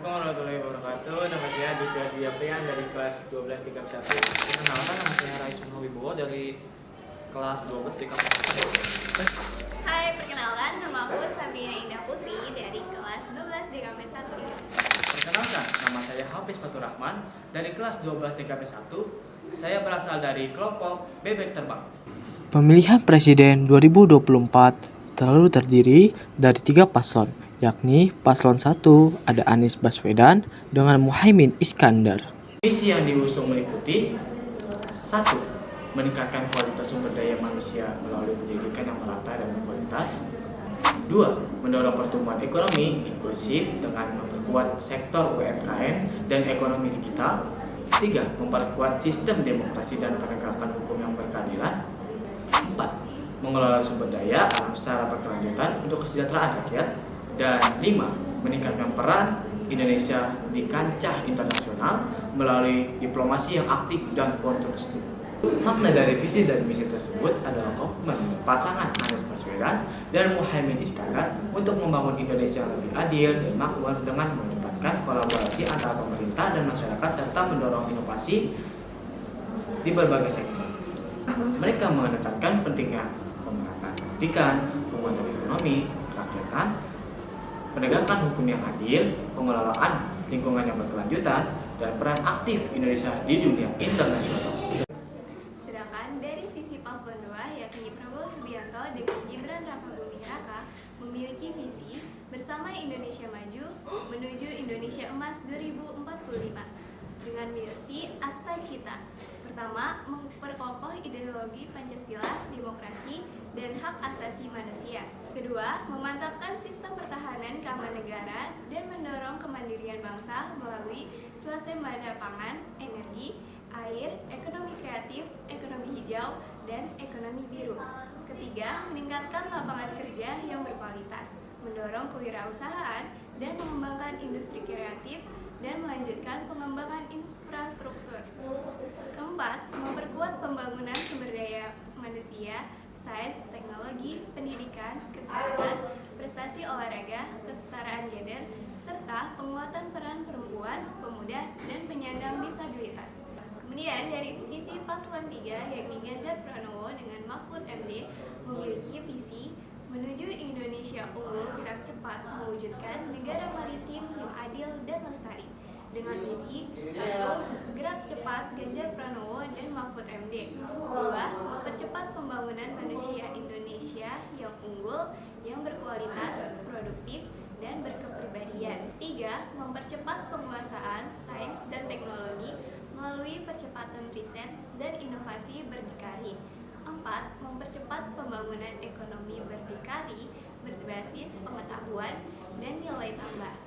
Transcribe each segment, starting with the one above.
Warahmatullahi wabarakatuh. Nama saya Aditya Diaprian dari kelas 12 tingkat 1. Perkenalkan, nama saya Raisman Wibowo dari kelas 12 di kampus. Hai, perkenalkan, nama aku Sabrina Indah Putri dari kelas 12 DKP 1. Perkenalkan, nama saya Hafiz Fatur Rahman dari kelas 12 TKP 1. Saya berasal dari kelompok Bebek Terbang. Pemilihan Presiden 2024 terlalu terdiri dari 3 paslon, yakni paslon 1 ada Anies Baswedan dengan Muhaimin Iskandar. Misi yang diusung meliputi 1. Meningkatkan kualitas sumber daya manusia melalui pendidikan yang merata dan berkualitas. 2. Mendorong pertumbuhan ekonomi inklusif dengan memperkuat sektor UMKM dan ekonomi digital. 3. Memperkuat sistem demokrasi dan penegakan hukum yang berkeadilan. 4. Mengelola sumber daya alam secara berkelanjutan untuk kesejahteraan rakyat. Dan 5. Meningkatkan peran Indonesia di kancah internasional melalui diplomasi yang aktif dan konstruktif. Makna dari visi dan misi tersebut adalah komitmen pasangan Anies Baswedan dan Muhaimin Iskandar untuk membangun Indonesia yang lebih adil dan makmur dengan meningkatkan kolaborasi antara pemerintah dan masyarakat serta mendorong inovasi di berbagai sektor. Mereka menekankan pentingnya pemerataan pendidikan, penguatan ekonomi, kerakyatan, penegakan hukum yang adil, pengelolaan lingkungan yang berkelanjutan, dan peran aktif Indonesia di dunia internasional. Sedangkan dari sisi paslon 2, yakni Prabowo Subianto dengan Gibran Rakabuming Raka memiliki visi bersama Indonesia Maju menuju Indonesia Emas 2045 dengan misi Asta Cita. Pertama, memperkokoh ideologi Pancasila, demokrasi, dan hak asasi manusia. Kedua, memantapkan sistem pertahanan keamanan negara dan mendorong kemandirian bangsa melalui swasembada pangan, energi, air, ekonomi kreatif, ekonomi hijau, dan ekonomi biru. Ketiga, meningkatkan lapangan kerja yang berkualitas, mendorong kewirausahaan dan mengembangkan industri kreatif dan melanjutkan pengembangan infrastruktur. Keempat, memperkuat pembangunan sumber daya manusia, sains, teknologi, pendidikan, kesehatan, prestasi olahraga, kesetaraan gender, serta penguatan peran perempuan, pemuda, dan penyandang disabilitas. Kemudian dari sisi paslon 3, yakni Ganjar Pranowo dengan Mahfud MD memiliki visi menuju Indonesia unggul gerak cepat mewujudkan negara maritim yang adil dan lestari. Dengan misi 1. Gerak cepat Ganjar Pranowo dan Mahfud MD. 2. Mempercepat pembangunan manusia Indonesia yang unggul, yang berkualitas, produktif, dan berkepribadian. 3. Mempercepat penguasaan sains dan teknologi melalui percepatan riset dan inovasi berdikari. 4. Mempercepat pembangunan ekonomi berdikari berbasis pengetahuan dan nilai tambah.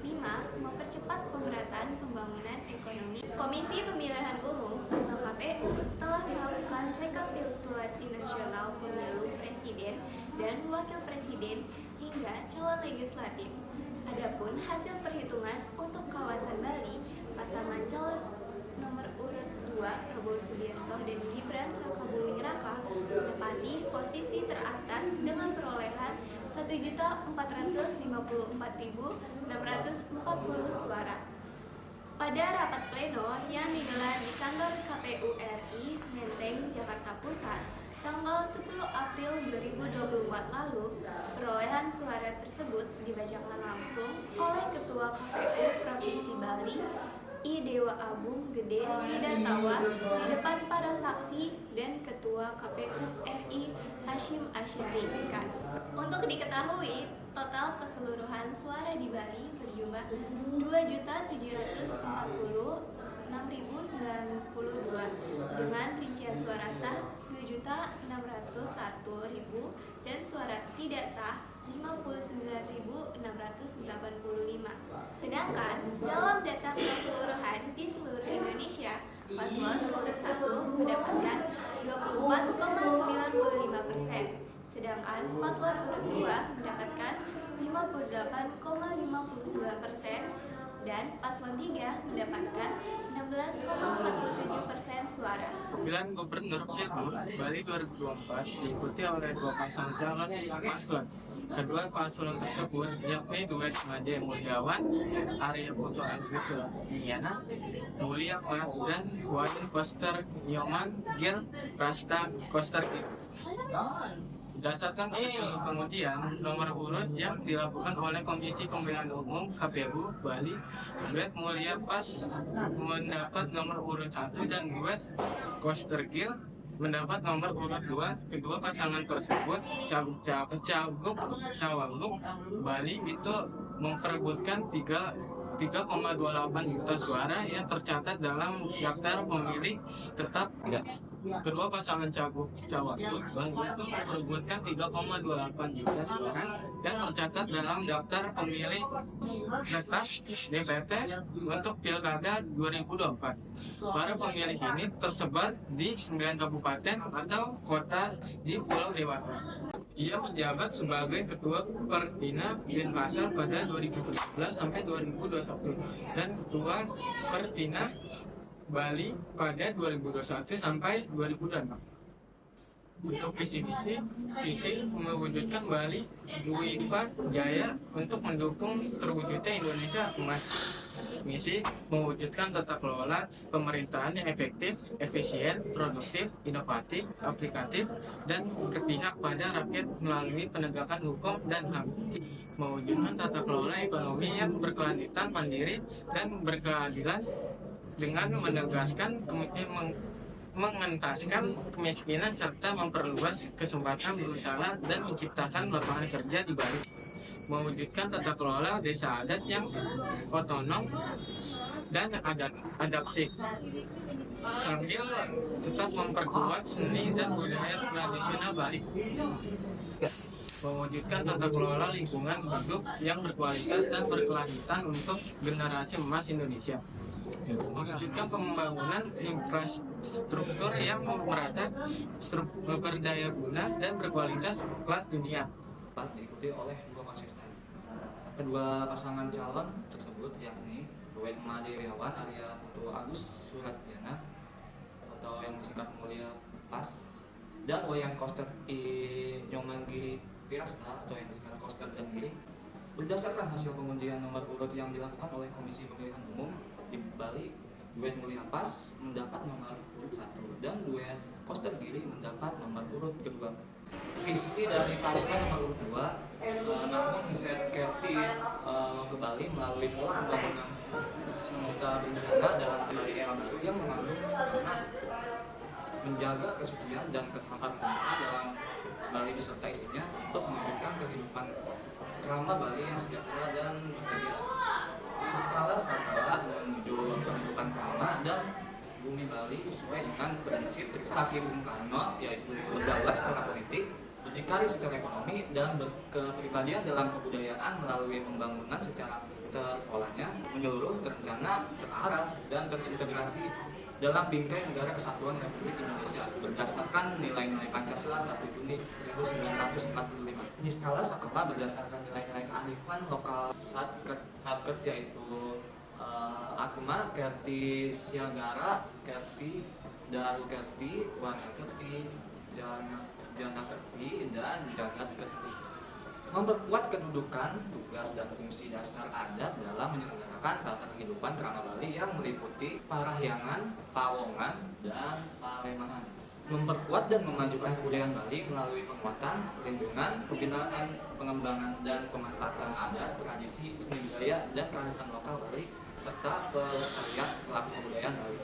5. Mempercepat pemerataan pembangunan ekonomi. Komisi Pemilihan Umum atau KPU telah melakukan rekapitulasi nasional pemilu presiden dan wakil presiden hingga calon legislatif. Adapun hasil perhitungan untuk kawasan Bali, pasangan calon nomor urut 2 Prabowo Subianto dan Gibran Rakabuming Raka menempati posisi teratas dengan perolehan 1.454.640 suara. Pada rapat pleno yang digelar di kantor KPU RI Menteng, Jakarta Pusat, tanggal 10 April 2024 lalu, perolehan suara tersebut dibacakan langsung oleh Ketua KPU Provinsi Bali, I Dewa Agung Gede Hidatawa di depan para saksi dan Ketua KPU RI Hashim Asyazika. Untuk diketahui, total keseluruhan suara di Bali berjumlah 2.740.692 dengan rincian suara sah 7.601.000 dan suara tidak sah 59.685. Sedangkan dalam data keseluruhan di seluruh Indonesia, paslon urut 1 mendapatkan 24,95%, sedangkan paslon urut 2 mendapatkan 58,59% dan paslon 3 mendapatkan 16,47% suara. Pemilihan Gubernur Pilgub Bali 2024 diikuti oleh 2 pasang calon paslon, kedua paslon tersebut yakni duet Made Mulyawan, Arya Putu Anggreni, Mulia Mas dan Wayan Koster Nyoman Gir Rasta Koster Gir. Berdasarkan hasil pengundian nomor urut yang dilakukan oleh Komisi Pemilihan Umum KPU Bali, duet Mulia Pas mendapat nomor urut 1 dan duet Koster Gil mendapat nomor urut 2. Kedua pasangan tersebut cagup cawagup Bali itu memperebutkan 3,28 juta suara yang tercatat dalam daftar pemilih tetap. Kedua pasangan cagup cawagup Bali itu memperebutkan 3,28 juta suara yang tercatat dalam daftar pemilih tetap DPT untuk Pilkada 2024. Para pemilih ini tersebar di 9 kabupaten atau kota di Pulau Dewata. Ia menjabat sebagai Ketua Pertina Denpasar pada 2017 sampai 2021 dan Ketua Pertina Bali pada 2021 sampai 2026. Untuk visi mewujudkan Bali Dwipa Jaya untuk mendukung terwujudnya Indonesia Emas. Misi mewujudkan tata kelola pemerintahan yang efektif, efisien, produktif, inovatif, aplikatif, dan berpihak pada rakyat melalui penegakan hukum dan HAM. Mewujudkan tata kelola ekonomi yang berkelanjutan, mandiri, dan berkeadilan dengan menegaskan mengentaskan kemiskinan serta memperluas kesempatan berusaha dan menciptakan lapangan kerja di Bali. Mewujudkan tata kelola desa adat yang otonom dan adaptif sambil tetap memperkuat seni dan budaya tradisional Bali. Mewujudkan tata kelola lingkungan hidup yang berkualitas dan berkelanjutan untuk generasi emas Indonesia. Mewujudkan pembangunan infrastruktur yang merata, berdaya guna dan berkualitas kelas dunia. Diikuti oleh dua kontestan. Kedua pasangan calon tersebut yakni duet Made Mulyawan Arya Putu Agus Suratyana atau yang disingkat Mulia Pas dan Wayan Koster Nyoman Giri Pirasta atau yang disingkat Koster dan Giri. Berdasarkan hasil pengundian nomor urut yang dilakukan oleh Komisi Pemilihan Umum di Bali, duet Mulia Pas mendapat nomor urut 1 dan duet Koster Giri mendapat nomor urut kedua. Visi dari paslon nomor 2 namun Setkerti ke Bali melalui pola pembangunan semesta berencana dalam kembali era baru yang mengandung makna menjaga kesucian dan keharmonisan dalam Bali beserta isinya untuk mewujudkan kehidupan kerama Bali yang sejahtera dan berkeadilan. Di skala sakala menuju kehidupan kerama dan bumi Bali sesuai dengan prinsip Trisakti Bung Karno, yaitu berdaulat secara politik, berdikari secara ekonomi, dan berkepribadian dalam kebudayaan melalui pembangunan secara terolahnya, menyeluruh, terencana, terarah, dan terintegrasi dalam bingkai negara kesatuan Republik Indonesia berdasarkan nilai-nilai Pancasila 1 Juni 1945. Di skala sakala berdasarkan nilai-nilai kearifan lokal Satket yaitu Akma, Kerti Siagara, Kerti Daru Kerti, Wana Kerti, Jana Kerti, dan Jagat Kerti. Memperkuat kedudukan, tugas, dan fungsi dasar adat dalam menyelenggarakan tata kehidupan kerama Bali yang meliputi parahyangan, pawongan, dan palemahan. Memperkuat dan memajukan kebudayaan Bali melalui penguatan, perlindungan, pembinaan, pengembangan, dan pemanfaatan adat, tradisi, seni budaya, dan kearifan lokal Bali serta pelestarian pelaku kebudayaan Bali.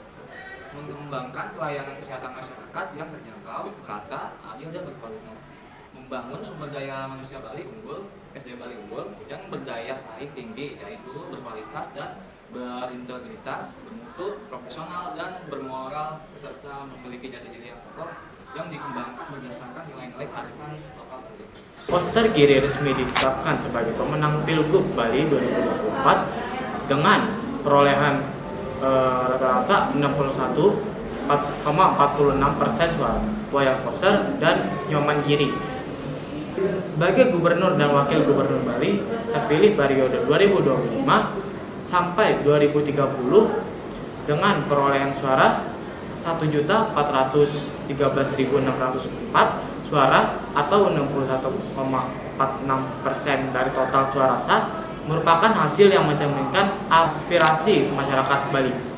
Mengembangkan pelayanan kesehatan masyarakat yang terjangkau, merata, adil, dan berkualitas. Membangun sumber daya manusia Bali unggul, SDM Bali unggul, yang berdaya saing tinggi, yaitu berkualitas dan berintegritas, bermutu, profesional, dan bermoral, serta memiliki jati diri yang kokoh yang dikembangkan berdasarkan nilai-nilai kearifan lokal Bali. Koster Giri resmi ditetapkan sebagai pemenang Pilgub Bali 2024 dengan perolehan rata-rata 61,46% suara. Wayan Koster dan Nyoman Giri sebagai Gubernur dan Wakil Gubernur Bali terpilih periode 2025 sampai 2030 dengan perolehan suara 1.413.604 suara atau 61,46% 46% dari total suara sah merupakan hasil yang mencerminkan aspirasi masyarakat Bali.